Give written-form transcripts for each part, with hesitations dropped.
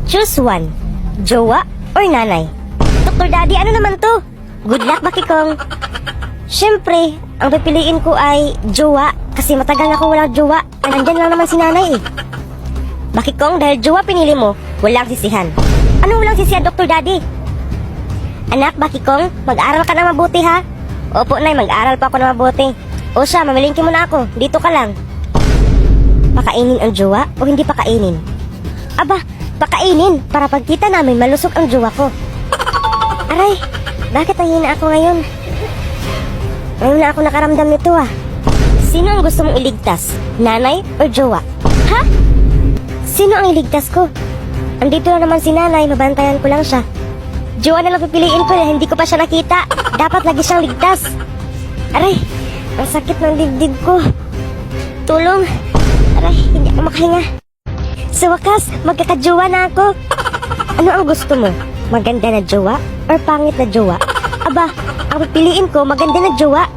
Choose one. Jowa or nanay? Dr. Daddy, ano naman to? Good luck, Bakikong. Siyempre, ang pipiliin ko ay jowa kasi matagal na akong walang jowa. Nandyan lang naman si nanay eh. Bakikong, dahil jowa pinili mo, walang sisihan. Anong walang sisihan, Dr. Daddy? Anak, Bakikong, mag-aral ka na mabuti ha? Opo, Nay, mag-aral pa ako na mabuti. O siya, mamilingki mo na ako. Dito ka lang. Pakainin ang jowa o hindi pakainin? Aba, pakainin para pagkita namin malusog ang jowa ko. Aray, bakit ang hina ako ngayon? Ngayon na ako nakaramdam nito ah. Sino ang gusto mong iligtas? Nanay o jowa? Ha? Sino ang iligtas ko? Andito na naman si nanay, mabantayan ko lang siya. Jowa na lang pipiliin ko na hindi ko pa siya nakita. Dapat lagi siyang ligtas. Aray, ang sakit ng dibdib ko. Tulong. Aray, hindi ako makahinga. Sa wakas, magkakajowa na ako. Ano ang gusto mo? Maganda na jowa or pangit na jowa? Aba, ang pipiliin ko maganda na jowa.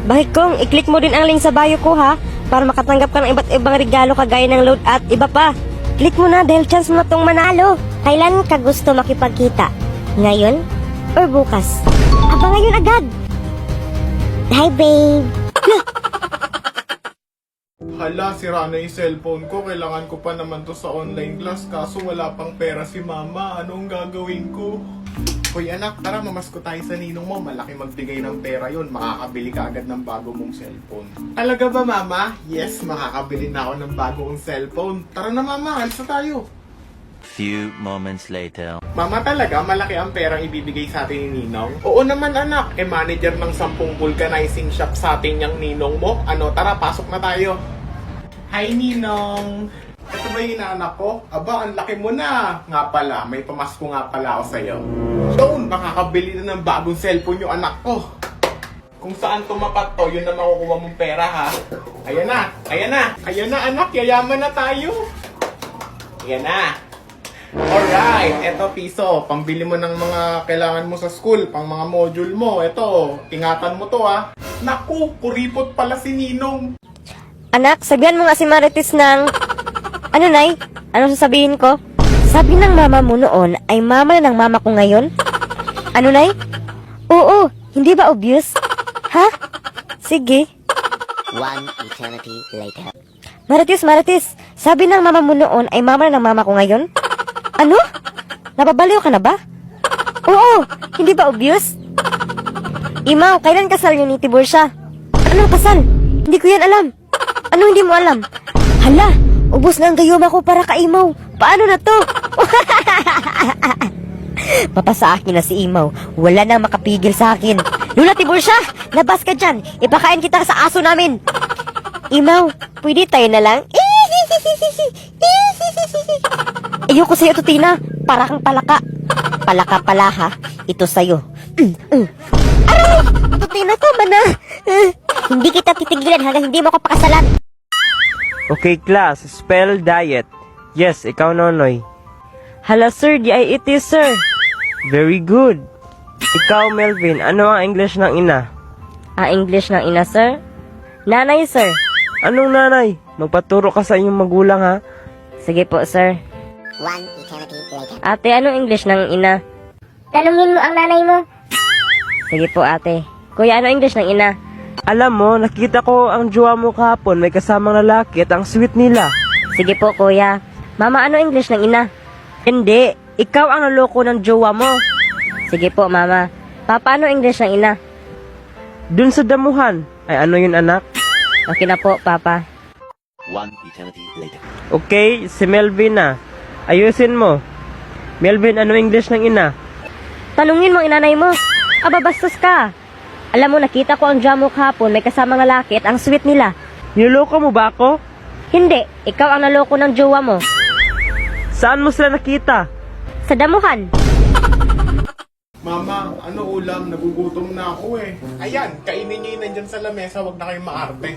Bakit kong i-click mo din ang link sa bio ko ha? Para makatanggap ka ng iba't ibang regalo kagaya ng load at iba pa. Click mo na dahil chance mo na tong manalo. Kailan ka gusto makipagkita? Ngayon or bukas? Aba, ngayon agad. Hi, babe. Hala, sira na yung cellphone ko. Kailangan ko pa naman to sa online class. Kaso wala pang pera si mama. Anong gagawin ko? Hoy anak, tara mamasko tayo sa ninong mo. Malaki magbigay ng pera yon. Makakabili ka agad ng bago mong cellphone. Talaga ba mama? Yes, makakabili na ako ng bagong cellphone. Tara na mama, alis na tayo. Few moments later. Mama, talaga malaki ang perang ibibigay sa atin ni Ninong? Oo naman anak, manager ng 10 vulcanizing shop sa atin yung Ninong mo. Ano, tara, pasok na tayo. Hi Ninong! Ito ba yung inaanak ko? Aba, ang laki mo na! Nga pala, may pamasko nga pala ako sa'yo. Doon, makakabili na ng bagong cellphone yung anak ko. Kung saan tumapat to, yun na makukuha mong pera ha. Ayan na, ayan na, ayan na anak, yayaman na tayo. Ayan na. Alright, eto piso, pambili mo ng mga kailangan mo sa school, pang mga module mo. Eto, ingatan mo to ha. Naku, kuripot pala si Ninong. Anak, sabihan mo nga si Marites ng... Ano, Nay? Anong sasabihin ko? Sabi ng mama mo noon ay mama na ng mama ko ngayon? Ano, Nay? Oo, hindi ba obvious? Ha? Sige. One eternity later. Marites, sabi ng mama mo noon ay mama na ng mama ko ngayon? Ano? Napabaliw ka na ba? Oo, hindi ba obvious? Imaw, kailan kasal yun ni Tiburcia? Anong kasal? Hindi ko yan alam. Ano hindi mo alam? Hala, ubos na ang gayuma ko para ka Imaw. Paano na to? Papasa akin na si Imaw. Wala nang makapigil sa akin. Lula Tiburcia, labas ka dyan. Ipakain kita sa aso namin. Imaw, pwede tayo na lang? Ayoko sa'yo, Tutina. Para kang palaka. Palaka pala ha. Ito sa'yo. Aray! Tutina, tama na. Hindi kita titigilan hanggang hindi mo ako pakasalan. Okay, class. Spell diet. Yes, ikaw, Nonoy. Hala, sir. Di ay it is, sir. Very good. Ikaw, Melvin. Ano ang English ng ina? Ang English ng ina, sir? Nanay, sir. Anong nanay? Magpaturo ka sa inyong magulang, ha? Sige po, sir. One eternity later. Ate, anong English ng ina? Tanungin mo ang nanay mo. Sige po, ate. Kuya, ano English ng ina? Alam mo, nakita ko ang jowa mo kahapon. May kasamang lalaki at ang sweet nila. Sige po, kuya. Mama, ano English ng ina? Hindi. Ikaw ang naloko ng jowa mo. Sige po, mama. Papa, ano English ng ina? Dun sa damuhan. Ay, ano yun, anak? Okay na po, papa. One eternity later. Okay, si Melvin na. Ayusin mo. Melvin, ano English ng ina? Tanungin mo ang inanay mo. Aba, bastos ka. Alam mo, nakita ko ang jowa mo kahapon. May kasamang lalaki at ang sweet nila. Niloko mo ba ako? Hindi, ikaw ang naloko ng jowa mo. Saan mo sila nakita? Sa damuhan. Mama, ano ulam? Nagugutom na ako eh. Ayan, kainin niyo yun nandyan sa lamesa, wag na kayong maarte.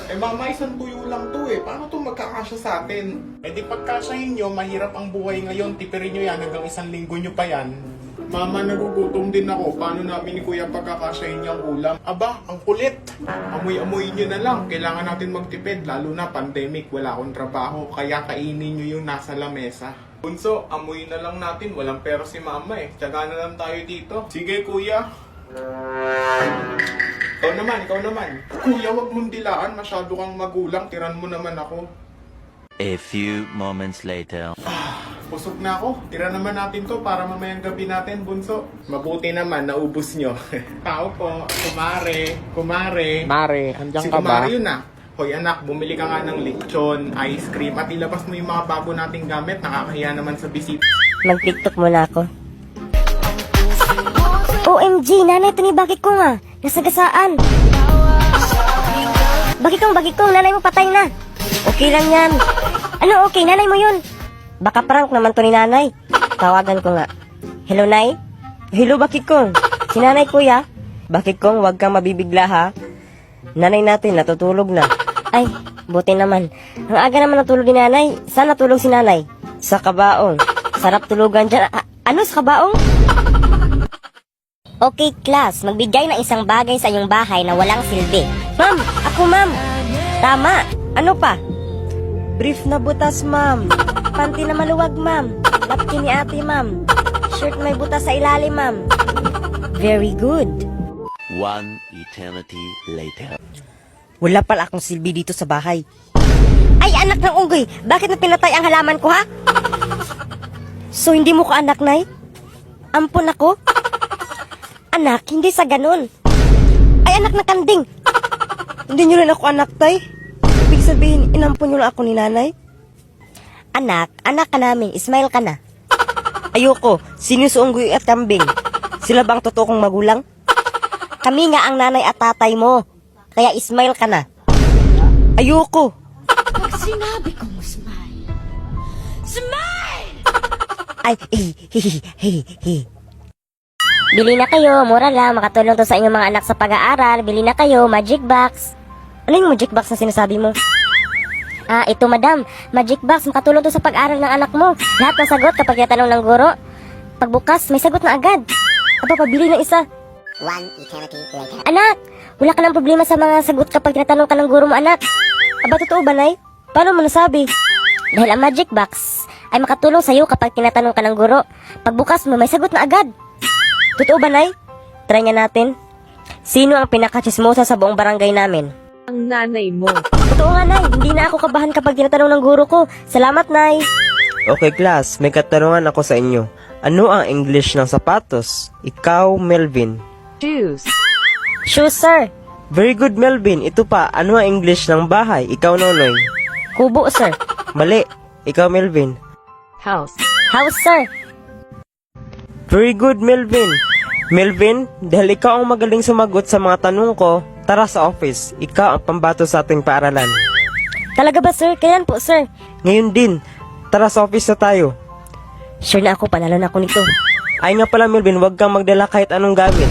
Eh mama, isang tuyo lang to eh. Paano to magkakasya sa atin? Eh di pagkasyahin nyo, mahirap ang buhay ngayon. Tipirin nyo yan hanggang 1 linggo nyo pa yan. Mama, nagugutom din ako. Paano namin ni Kuya pagkakasyahin niyang ulam? Aba, ang kulit. Amoy-amoy niyo na lang. Kailangan natin magtipid. Lalo na pandemic, wala akong trabaho. Kaya kainin niyo yung nasa lamesa. Bunso, amoy na lang natin. Walang pera si Mama eh. Tiyaga na lang tayo dito. Sige, Kuya. Ikaw naman. Kuya, wag mong dilaan. Masyado kang magulang. Tiran mo naman ako. A few moments later. Busog na ako. Tira naman natin to para mamayang gabi natin, Bunso. Mabuti naman, naubos nyo. Tao po, kumare. Mare, andyan Si kumare yun ah. Hoy anak, bumili ka nga ng lechon, ice cream, at ilabas mo yung mga bago nating gamit. Nakakahiya naman sa bisita. Mag-tiktok muna ako. OMG, nanay, ito ni Bakit ko nga. Nasagasaan. Bakit kong, nanay mo patay na. Okay lang yan. Ano okay, nanay mo yun? Baka prank naman to ni nanay. Tawagan ko nga. Hello, nay? Hello, Bakit kong? Si nanay, kuya. Bakit kong, wag kang mabibigla ha. Nanay natin, natutulog na. Ay, buti naman. Ang aga naman natulog ni nanay. Saan natulog si nanay? Sa kabaong. Sarap tulugan dyan. Ano sa kabaong? Okay, class. Magbigay ng isang bagay sa inyong bahay na walang silbi. Ma'am! Ako, ma'am! Tama! Ano pa? Brief na butas, ma'am. Panty na maluwag, ma'am. Lapki ni ate, ma'am. Shirt may butas sa ilalim, ma'am. Very good. One eternity later. Wala pala akong silbi dito sa bahay. Ay, anak ng unggoy! Bakit na pinatay ang halaman ko, ha? So, hindi mo ka anak, nay? Ampun ako? Anak, hindi sa ganun. Ay, anak na kanding! Hindi nyo rin ako anak, tay. Ibig sabihin, inampun nyo lang ako ni nanay. Anak ka namin. Smile ka na. Ayoko, sinusuunggoy at kambing. Sila bang totoo kong magulang? Kami nga ang nanay at tatay mo. Kaya smile ka na. Ayoko. Sinabi kong smile. Smile! Ay, Bili na kayo, mura lang, makatulong to sa inyong mga anak sa pag-aaral. Bili na kayo, Magic Box. Ano yung Magic Box na sinasabi mo? Ito madam, Magic Box, makatulong to sa pag-aaral ng anak mo. Lahat ng sagot kapag tinatanong ng guro. Pagbukas, may sagot na agad. Aba, pabili ng isa. One eternity later. Anak, wala ka ng problema sa mga sagot kapag tinatanong ka ng guro mo, anak. Aba, totoo ba, Nay? Paano mo nasabi? Dahil ang Magic Box ay makatulong sa'yo kapag tinatanong ka ng guro. Pagbukas mo, may sagot na agad. Totoo ba, Nay? Try nga natin. Sino ang pinakachismosa sa buong barangay namin? Ang nanay mo. Totoo nga, Nay. Hindi na ako kabahan kapag tinatanong ng guro ko. Salamat, Nay. Okay, class, may katanungan ako sa inyo. Ano ang English ng sapatos? Ikaw, Melvin. Shoes. Shoes, sir. Very good, Melvin. Ito pa, ano ang English ng bahay? Ikaw, Nonoy. Kubo, sir. Mali. Ikaw, Melvin. House. House, sir. Very good, Melvin. Melvin, dahil ikaw ang magaling sumagot sa mga tanong ko, tara sa office. Ikaw ang pambato sa ating paaralan. Talaga ba, sir? Kailan po, sir? Ngayon din, tara sa office na tayo. Sure na ako, panalo na ako nito. Ay nga pala, Melvin, huwag kang magdala kahit anong gamit.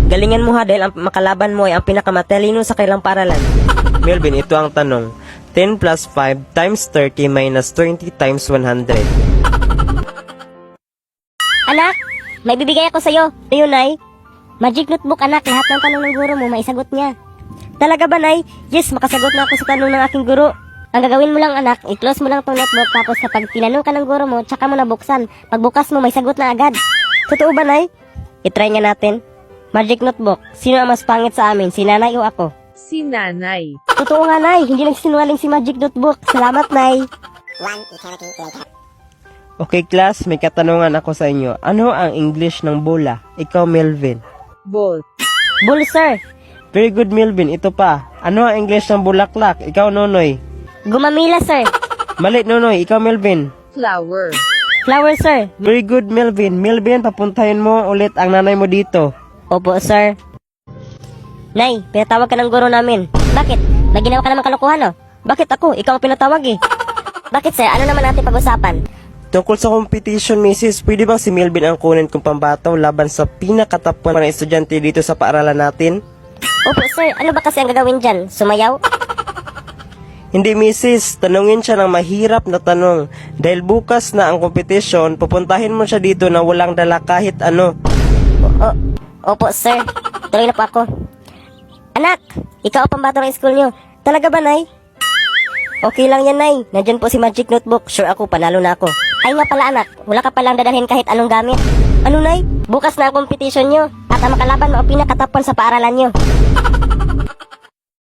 Galingan mo ha dahil ang makalaban mo ay ang pinakamatalino sa kailang paaralan. Melvin, ito ang tanong. 10 plus 5 times 30 minus 20 times 100. Anak, may bibigay ako sa'yo. Ayun, Nay. Magic notebook, anak. Lahat ng tanong ng guro mo, maisagot niya. Talaga ba, Nay? Yes, makasagot na ako sa tanong ng aking guro. Ang gagawin mo lang, anak, i-close mo lang tong notebook, tapos kapag tinanong ka ng guro mo, tsaka mo nabuksan. Pagbukas mo, may sagot na agad. Totoo ba, Nay? I-try nga natin. Magic notebook, sino ang mas pangit sa amin, si nanay o ako? Si nanay. Totoo nga, Nay. Hindi nagsinungaling si Magic notebook. Salamat, Nay. One eternity later. Okay, class, may katanungan ako sa inyo. Ano ang English ng bola? Ikaw, Melvin. Ball. Bull, sir. Very good, Melvin. Ito pa. Ano ang English ng bulaklak? Ikaw, Nonoy. Gumamila, sir. Mali, Nonoy. Ikaw, Melvin. Flower. Flower, sir. Very good, Melvin. Melvin, papuntahin mo ulit ang nanay mo dito. Opo, sir. Nay, pinatawag ka ng guro namin. Bakit? May ginawa ka naman kalokohan, oh. Bakit ako? Ikaw ang pinatawag, eh. Bakit, sir? Ano naman natin pag-usapan? Tungkol sa competition, Mrs., pwede bang si Melvin ang kunin kong pambataw laban sa pinakatapuan ng estudyante dito sa paaralan natin? Opo, sir. Ano ba kasi ang gagawin dyan? Sumayaw? Hindi misis, tanungin siya ng mahirap na tanong. Dahil bukas na ang competition, pupuntahin mo siya dito na walang dala kahit ano. Opo, sir. Tuloy na po ako. Anak, ikaw ang pambato ng school nyo. Talaga ba, Nay? Okay lang yan, Nay. Nandyan po si Magic Notebook. Sure ako, panalo na ako. Ay nga pala, anak. Wala ka palang dadalhin kahit anong gamit. Ano, Nay? Bukas na ang competition nyo. At ang makalaban mo ang pinakatapon sa paaralan nyo.